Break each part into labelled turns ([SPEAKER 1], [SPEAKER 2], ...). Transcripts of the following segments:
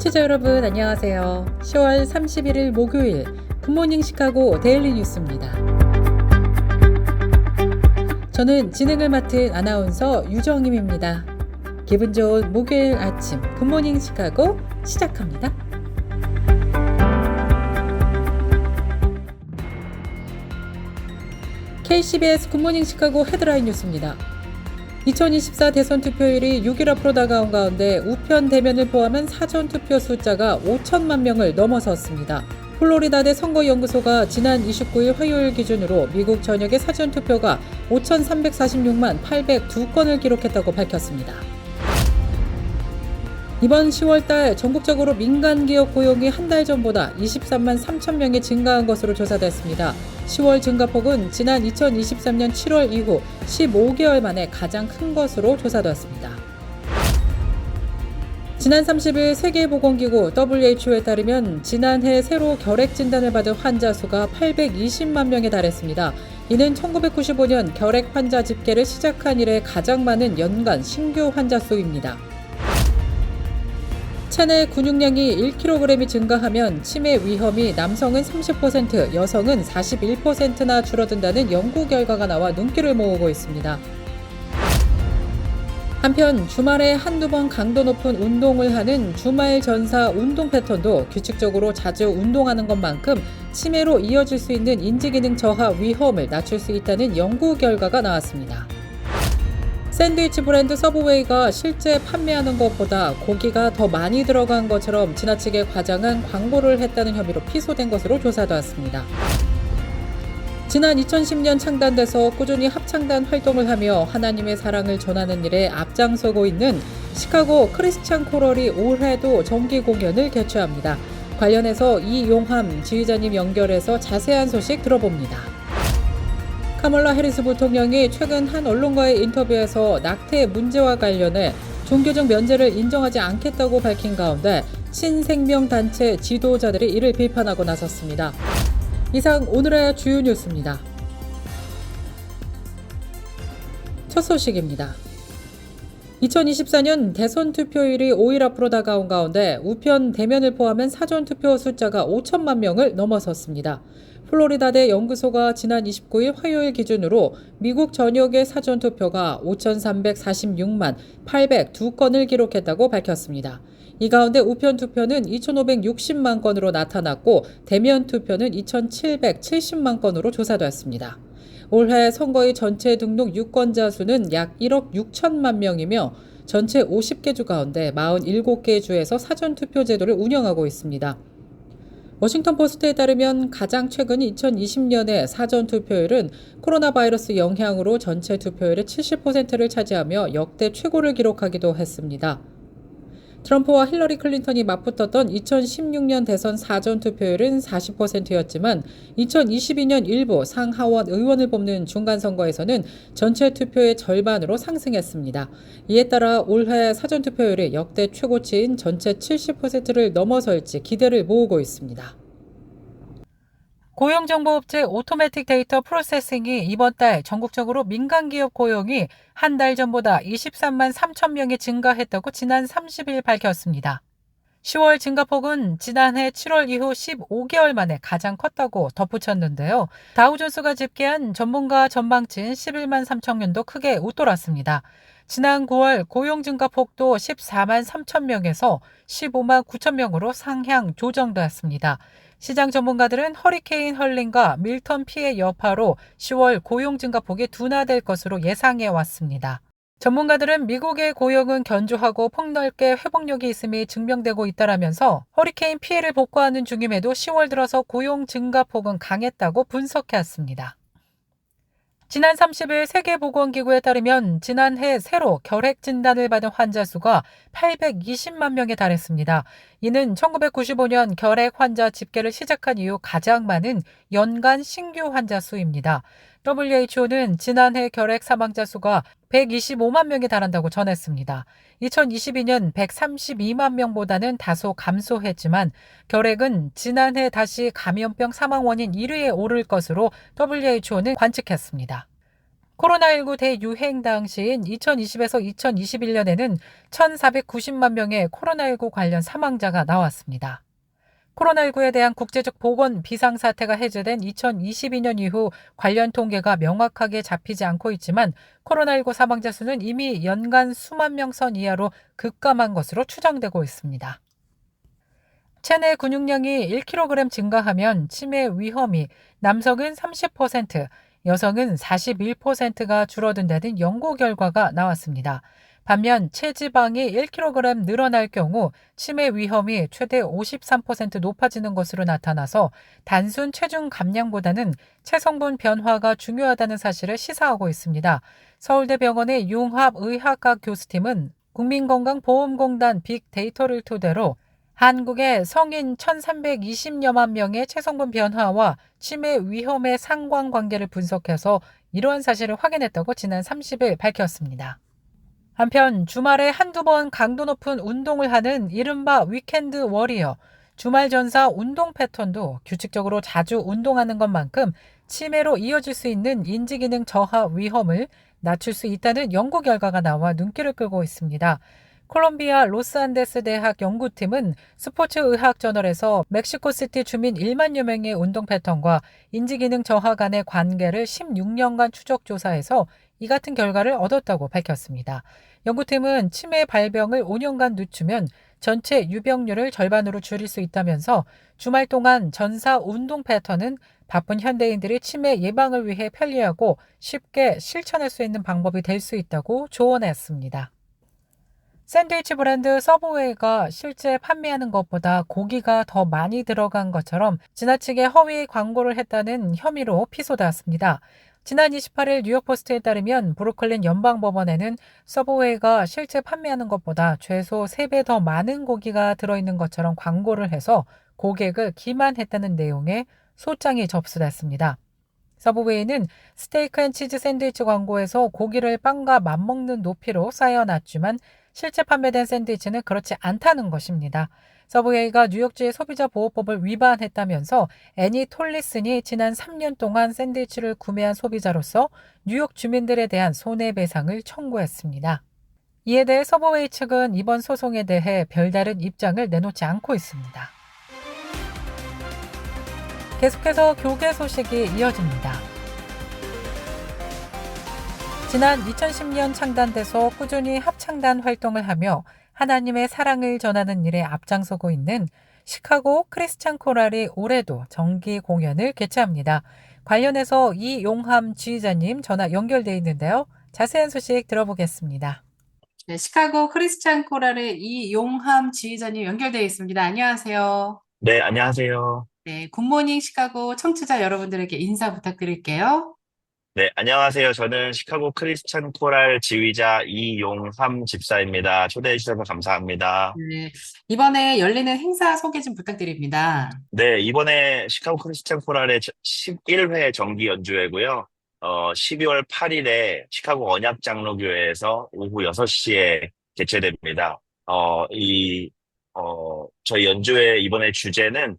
[SPEAKER 1] 청취자 여러분 안녕하세요. 10월 31일 목요일 굿모닝 시카고 데일리 뉴스입니다. 저는 진행을 맡은 아나운서 유정임입니다. 기분 좋은 목요일 아침 굿모닝 시카고 시작합니다. KCBS 굿모닝 시카고 헤드라인 뉴스입니다. 2024 대선 투표율이 6일 앞으로 다가온 가운데 우편 대면을 포함한 사전투표 숫자가 5천만 명을 넘어섰습니다. 플로리다대 선거연구소가 지난 29일 화요일 기준으로 미국 전역의 사전투표가 5,346만 802건을 기록했다고 밝혔습니다. 이번 10월달 전국적으로 민간기업 고용이 한 달 전보다 23만 3천 명이 증가한 것으로 조사됐습니다. 10월 증가폭은 지난 2023년 7월 이후 15개월 만에 가장 큰 것으로 조사되었습니다. 지난 30일 세계보건기구 WHO에 따르면 지난해 새로 결핵 진단을 받은 환자 수가 820만 명에 달했습니다. 이는 1995년 결핵 환자 집계를 시작한 이래 가장 많은 연간 신규 환자 수입니다. 체내 근육량이 1kg이 증가하면 치매 위험이 남성은 30%, 여성은 41%나 줄어든다는 연구 결과가 나와 눈길을 모으고 있습니다. 한편 주말에 한두 번 강도 높은 운동을 하는 주말 전사 운동 패턴도 규칙적으로 자주 운동하는 것만큼 치매로 이어질 수 있는 인지기능 저하 위험을 낮출 수 있다는 연구 결과가 나왔습니다. 샌드위치 브랜드 서브웨이가 실제 판매하는 것보다 고기가 더 많이 들어간 것처럼 지나치게 과장한 광고를 했다는 혐의로 피소된 것으로 조사되었습니다. 지난 2010년 창단돼서 꾸준히 합창단 활동을 하며 하나님의 사랑을 전하는 일에 앞장서고 있는 시카고 크리스찬 코럴이 올해도 정기 공연을 개최합니다. 관련해서 이용함 지휘자님 연결해서 자세한 소식 들어봅니다. 카멀라 해리스 부통령이 최근 한 언론과의 인터뷰에서 낙태 문제와 관련해 종교적 면제를 인정하지 않겠다고 밝힌 가운데 신생명단체 지도자들이 이를 비판하고 나섰습니다. 이상 오늘의 주요 뉴스입니다. 첫 소식입니다. 2024년 대선 투표율이 5일 앞으로 다가온 가운데 우편 대면을 포함한 사전투표 숫자가 5천만 명을 넘어섰습니다. 플로리다대 연구소가 지난 29일 화요일 기준으로 미국 전역의 사전투표가 5,346만 802건을 기록했다고 밝혔습니다. 이 가운데 우편 투표는 2,560만 건으로 나타났고 대면 투표는 2,770만 건으로 조사됐습니다. 올해 선거의 전체 등록 유권자 수는 약 1억 6천만 명이며 전체 50개 주 가운데 47개 주에서 사전투표 제도를 운영하고 있습니다. 워싱턴 포스트에 따르면 가장 최근 2020년의 사전투표율은 코로나 바이러스 영향으로 전체 투표율의 70%를 차지하며 역대 최고를 기록하기도 했습니다. 트럼프와 힐러리 클린턴이 맞붙었던 2016년 대선 사전투표율은 40%였지만 2022년 일부 상하원 의원을 뽑는 중간선거에서는 전체 투표의 절반으로 상승했습니다. 이에 따라 올해 사전투표율이 역대 최고치인 전체 70%를 넘어설지 기대를 모으고 있습니다. 고용정보업체 오토매틱 데이터 프로세싱이 이번 달 전국적으로 민간기업 고용이 한 달 전보다 23만 3천 명이 증가했다고 지난 30일 밝혔습니다. 10월 증가폭은 지난해 7월 이후 15개월 만에 가장 컸다고 덧붙였는데요. 다우존스가 집계한 전문가 전망치인 11만 3천 명도 크게 웃돌았습니다. 지난 9월 고용 증가폭도 14만 3천 명에서 15만 9천 명으로 상향 조정되었습니다. 시장 전문가들은 허리케인 헐린과 밀턴 피해 여파로 10월 고용 증가폭이 둔화될 것으로 예상해 왔습니다. 전문가들은 미국의 고용은 견조하고 폭넓게 회복력이 있음이 증명되고 있다라면서 허리케인 피해를 복구하는 중임에도 10월 들어서 고용 증가폭은 강했다고 분석해왔습니다. 지난 30일 세계보건기구에 따르면 지난해 새로 결핵 진단을 받은 환자 수가 820만 명에 달했습니다. 이는 1995년 결핵 환자 집계를 시작한 이후 가장 많은 연간 신규 환자 수입니다. WHO는 지난해 결핵 사망자 수가 125만 명에 달한다고 전했습니다. 2022년 132만 명보다는 다소 감소했지만 결핵은 지난해 다시 감염병 사망 원인 1위에 오를 것으로 WHO는 관측했습니다. 코로나19 대유행 당시인 2020에서 2021년에는 1,490만 명의 코로나19 관련 사망자가 나왔습니다. 코로나19에 대한 국제적 보건 비상사태가 해제된 2022년 이후 관련 통계가 명확하게 잡히지 않고 있지만 코로나19 사망자 수는 이미 연간 수만 명 선 이하로 급감한 것으로 추정되고 있습니다. 체내 근육량이 1kg 증가하면 치매 위험이 남성은 30%, 여성은 41%가 줄어든다는 연구 결과가 나왔습니다. 반면 체지방이 1kg 늘어날 경우 치매 위험이 최대 53% 높아지는 것으로 나타나서 단순 체중 감량보다는 체성분 변화가 중요하다는 사실을 시사하고 있습니다. 서울대병원의 융합의학과 교수팀은 국민건강보험공단 빅데이터를 토대로 한국의 성인 1,320여만 명의 체성분 변화와 치매 위험의 상관관계를 분석해서 이러한 사실을 확인했다고 지난 30일 밝혔습니다. 한편 주말에 한두 번 강도 높은 운동을 하는 이른바 위켄드 워리어, 주말 전사 운동 패턴도 규칙적으로 자주 운동하는 것만큼 치매로 이어질 수 있는 인지기능 저하 위험을 낮출 수 있다는 연구 결과가 나와 눈길을 끌고 있습니다. 콜롬비아 로스안데스 대학 연구팀은 스포츠의학 저널에서 멕시코시티 주민 1만여 명의 운동 패턴과 인지기능 저하 간의 관계를 16년간 추적 조사해서 이 같은 결과를 얻었다고 밝혔습니다. 연구팀은 치매 발병을 5년간 늦추면 전체 유병률을 절반으로 줄일 수 있다면서 주말 동안 전사 운동 패턴은 바쁜 현대인들이 치매 예방을 위해 편리하고 쉽게 실천할 수 있는 방법이 될 수 있다고 조언했습니다. 샌드위치 브랜드 서브웨이가 실제 판매하는 것보다 고기가 더 많이 들어간 것처럼 지나치게 허위 광고를 했다는 혐의로 피소되었습니다. 지난 28일 뉴욕포스트에 따르면 브루클린 연방법원에는 서브웨이가 실제 판매하는 것보다 최소 3배 더 많은 고기가 들어있는 것처럼 광고를 해서 고객을 기만했다는 내용의 소장이 접수됐습니다. 서브웨이는 스테이크 앤 치즈 샌드위치 광고에서 고기를 빵과 맞먹는 높이로 쌓여놨지만 실제 판매된 샌드위치는 그렇지 않다는 것입니다. 서브웨이가 뉴욕주의 소비자보호법을 위반했다면서 애니 톨리슨이 지난 3년 동안 샌드위치를 구매한 소비자로서 뉴욕 주민들에 대한 손해배상을 청구했습니다. 이에 대해 서브웨이 측은 이번 소송에 대해 별다른 입장을 내놓지 않고 있습니다. 계속해서 교계 소식이 이어집니다. 지난 2010년 창단돼서 꾸준히 합창단 활동을 하며 하나님의 사랑을 전하는 일에 앞장서고 있는 시카고 크리스찬 코랄이 올해도 정기 공연을 개최합니다. 관련해서 이용함 지휘자님 전화 연결돼 있는데요. 자세한 소식 들어보겠습니다. 네, 시카고 크리스찬 코랄의 이용함 지휘자님 연결돼 있습니다. 안녕하세요.
[SPEAKER 2] 네, 안녕하세요.
[SPEAKER 1] 네, 굿모닝 시카고 청취자 여러분들에게 인사 부탁드릴게요.
[SPEAKER 2] 네, 안녕하세요. 저는 시카고 크리스찬 코랄 지휘자 이용함 집사입니다. 초대해 주셔서 감사합니다.
[SPEAKER 1] 네, 이번에 열리는 행사 소개 좀 부탁드립니다.
[SPEAKER 2] 네, 이번에 시카고 크리스찬 코랄의 11회 정기 연주회고요. 12월 8일에 시카고 언약장로교회에서 오후 6시에 개최됩니다. 저희 연주회 이번에 주제는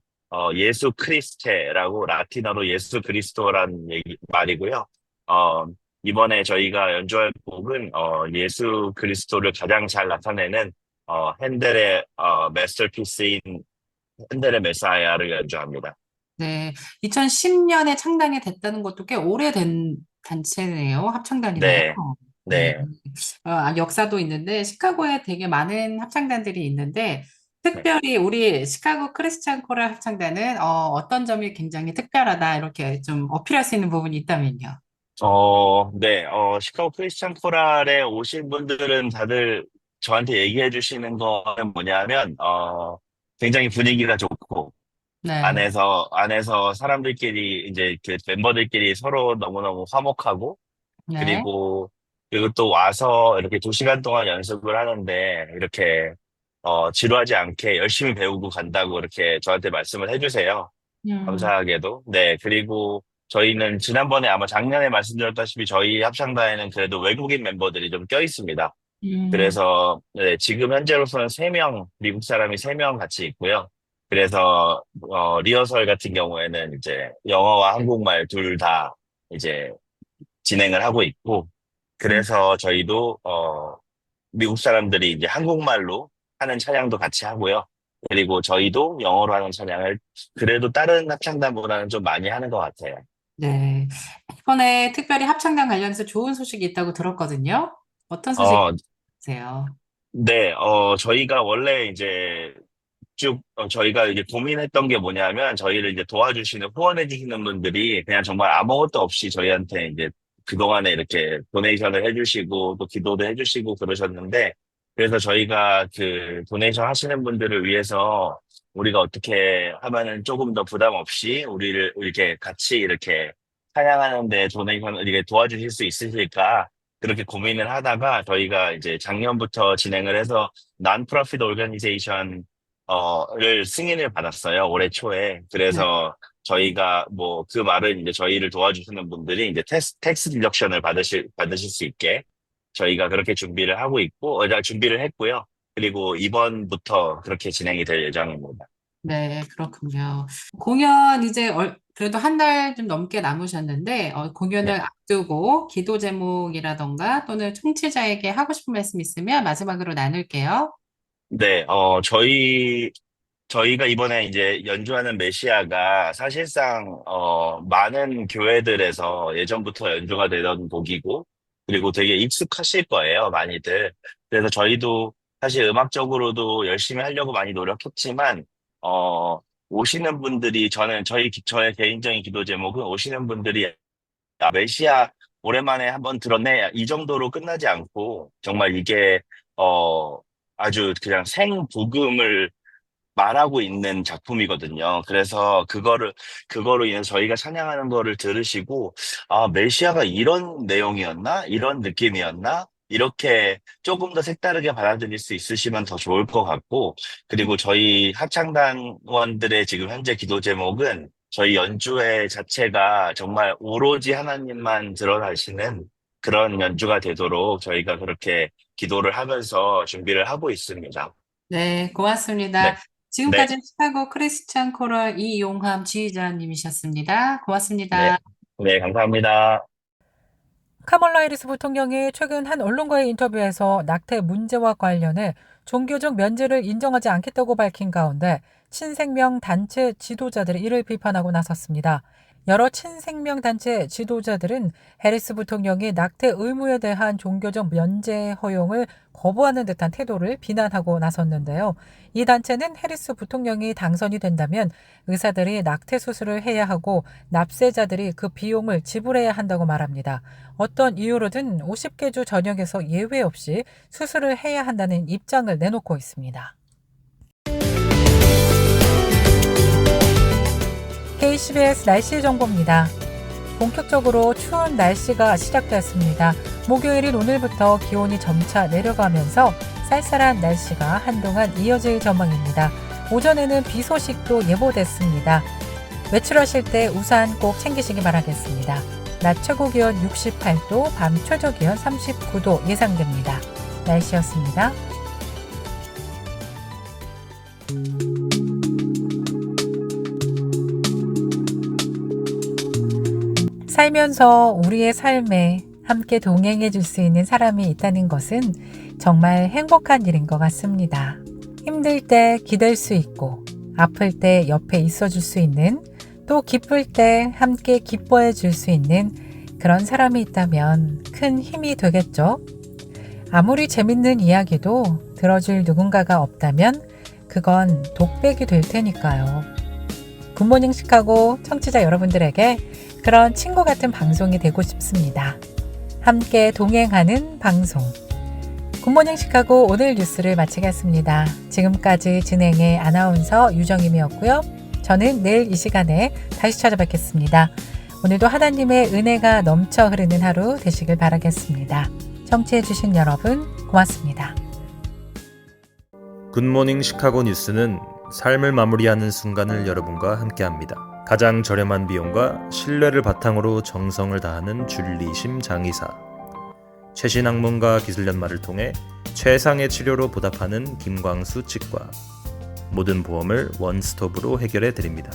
[SPEAKER 2] 예수 크리스테라고 라틴어로 예수 그리스도란 말이고요. 어, 이번에 저희가 연주할 곡은 예수 그리스도를 가장 잘 나타내는 핸델의 마스터피스인 핸델의 메사야를 연주합니다.
[SPEAKER 1] 네, 2010년에 창단이 됐다는 것도 꽤 오래된 단체네요. 합창단이네요.
[SPEAKER 2] 네,
[SPEAKER 1] 네,
[SPEAKER 2] 네,
[SPEAKER 1] 역사도 있는데 시카고에 되게 많은 합창단들이 있는데
[SPEAKER 2] 네.
[SPEAKER 1] 특별히 우리 시카고 크리스찬 코럴 합창단은 어떤 점이 굉장히 특별하다 이렇게 좀 어필할 수 있는 부분이 있다면요.
[SPEAKER 2] 네, 시카고 크리스찬 코랄에 오신 분들은 다들 저한테 얘기해 주시는 거는 뭐냐면, 굉장히 분위기가 좋고,
[SPEAKER 1] 네,
[SPEAKER 2] 안에서 사람들끼리, 이제 그 멤버들끼리 서로 너무너무 화목하고,
[SPEAKER 1] 네,
[SPEAKER 2] 그리고 또 와서 이렇게 2시간 동안 연습을 하는데, 이렇게, 지루하지 않게 열심히 배우고 간다고 이렇게 저한테 말씀을 해주세요.
[SPEAKER 1] 음,
[SPEAKER 2] 감사하게도. 네, 그리고 저희는 지난번에 아마 작년에 말씀드렸다시피 저희 합창단에는 그래도 외국인 멤버들이 좀 껴 있습니다.
[SPEAKER 1] 음,
[SPEAKER 2] 그래서 네, 지금 현재로서는 3명, 미국 사람이 3명 같이 있고요. 그래서 리허설 같은 경우에는 이제 영어와 한국말 둘 다 이제 진행을 하고 있고, 그래서 저희도 미국 사람들이 이제 한국말로 하는 찬양도 같이 하고요. 그리고 저희도 영어로 하는 찬양을 그래도 다른 합창단보다는 좀 많이 하는 것 같아요.
[SPEAKER 3] 네. 이번에 특별히 합창단 관련해서 좋은 소식이 있다고 들었거든요. 어떤
[SPEAKER 2] 어,
[SPEAKER 3] 소식이세요?
[SPEAKER 2] 네, 저희가 원래 이제 저희가 이제 고민했던 게 뭐냐면, 저희를 이제 도와주시는, 후원해주시는 분들이 그냥 정말 아무것도 없이 저희한테 이제 그동안에 이렇게 도네이션을 해주시고, 또 기도도 해주시고 그러셨는데, 그래서 저희가 그 도네이션 하시는 분들을 위해서 우리가 어떻게 하면은 조금 더 부담 없이 우리를 이렇게 같이 이렇게 찬양하는데 도네이션을 이렇게 도와주실 수 있으실까? 그렇게 고민을 하다가 저희가 이제 작년부터 진행을 해서 non-profit organization 를 승인을 받았어요. 올해 초에.
[SPEAKER 3] 네.
[SPEAKER 2] 그래서 저희가 뭐 그 말은 이제 저희를 도와주시는 분들이 이제 텍스 디덕션을 받으실 수 있게 저희가 그렇게 준비를 하고 있고, 준비를 했고요. 그리고 이번부터 그렇게 진행이 될 예정입니다.
[SPEAKER 3] 네, 그렇군요. 공연 이제 그래도 한 달 좀 넘게 남으셨는데,
[SPEAKER 2] 네.
[SPEAKER 3] 공연을 앞두고 기도 제목이라던가 또는 청취자에게 하고 싶은 말씀 있으면 마지막으로 나눌게요.
[SPEAKER 2] 네, 저희가 이번에 이제 연주하는 메시아가 사실상, 많은 교회들에서 예전부터 연주가 되던 곡이고, 그리고 되게 익숙하실 거예요, 많이들. 그래서 저희도 사실 음악적으로도 열심히 하려고 많이 노력했지만, 오시는 분들이, 저의 개인적인 기도 제목은 오시는 분들이, 아, 메시아 오랜만에 한번 들었네. 이 정도로 끝나지 않고, 정말 이게, 어, 아주 그냥 생복음을 말하고 있는 작품이거든요. 그래서 그거로 인해서 저희가 찬양하는 거를 들으시고, 아, 메시아가 이런 내용이었나? 이런 느낌이었나? 이렇게 조금 더 색다르게 받아들일 수 있으시면 더 좋을 것 같고, 그리고 저희 합창단원들의 지금 현재 기도 제목은 저희 연주회 자체가 정말 오로지 하나님만 드러나시는 그런 연주가 되도록 저희가 그렇게 기도를 하면서 준비를 하고 있습니다.
[SPEAKER 3] 네, 고맙습니다.
[SPEAKER 2] 네. 네.
[SPEAKER 3] 지금까지 시카고 크리스찬 코럴 이용함 지휘자님이셨습니다.
[SPEAKER 2] 네,
[SPEAKER 3] 고맙습니다.
[SPEAKER 2] 네, 감사합니다.
[SPEAKER 1] 카멀라 해리스 부통령이 최근 한 언론과의 인터뷰에서 낙태 문제와 관련해 종교적 면제를 인정하지 않겠다고 밝힌 가운데 친생명 단체 지도자들이 이를 비판하고 나섰습니다. 여러 친생명 단체 지도자들은 해리스 부통령이 낙태 의무에 대한 종교적 면제 허용을 거부하는 듯한 태도를 비난하고 나섰는데요. 이 단체는 해리스 부통령이 당선이 된다면 의사들이 낙태 수술을 해야 하고 납세자들이 그 비용을 지불해야 한다고 말합니다. 어떤 이유로든 50개 주 전역에서 예외 없이 수술을 해야 한다는 입장을 내놓고 있습니다. KCBS 날씨 정보입니다. 본격적으로 추운 날씨가 시작되었습니다. 목요일인 오늘부터 기온이 점차 내려가면서 쌀쌀한 날씨가 한동안 이어질 전망입니다. 오전에는 비 소식도 예보됐습니다. 외출하실 때 우산 꼭 챙기시기 바라겠습니다. 낮 최고 기온 68도, 밤 최저 기온 39도 예상됩니다. 날씨였습니다. 살면서 우리의 삶에 함께 동행해 줄 수 있는 사람이 있다는 것은 정말 행복한 일인 것 같습니다. 힘들 때 기댈 수 있고, 아플 때 옆에 있어 줄 수 있는, 또 기쁠 때 함께 기뻐해 줄 수 있는 그런 사람이 있다면 큰 힘이 되겠죠. 아무리 재밌는 이야기도 들어줄 누군가가 없다면 그건 독백이 될 테니까요. 굿모닝 시카고 청취자 여러분들에게 그런 친구 같은 방송이 되고 싶습니다. 함께 동행하는 방송. 굿모닝 시카고 오늘 뉴스를 마치겠습니다. 지금까지 진행의 아나운서 유정임이었고요. 저는 내일 이 시간에 다시 찾아뵙겠습니다. 오늘도 하나님의 은혜가 넘쳐 흐르는 하루 되시길 바라겠습니다. 청취해주신 여러분 고맙습니다.
[SPEAKER 4] 굿모닝 시카고 뉴스는 삶을 마무리하는 순간을 여러분과 함께합니다. 가장 저렴한 비용과 신뢰를 바탕으로 정성을 다하는 줄리심 장의사, 최신 학문과 기술 연마를 통해 최상의 치료로 보답하는 김광수 치과, 모든 보험을 원스톱으로 해결해 드립니다.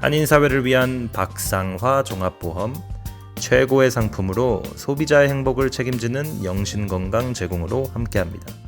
[SPEAKER 4] 한인사회를 위한 박상화 종합보험, 최고의 상품으로 소비자의 행복을 책임지는 영신건강 제공으로 함께합니다.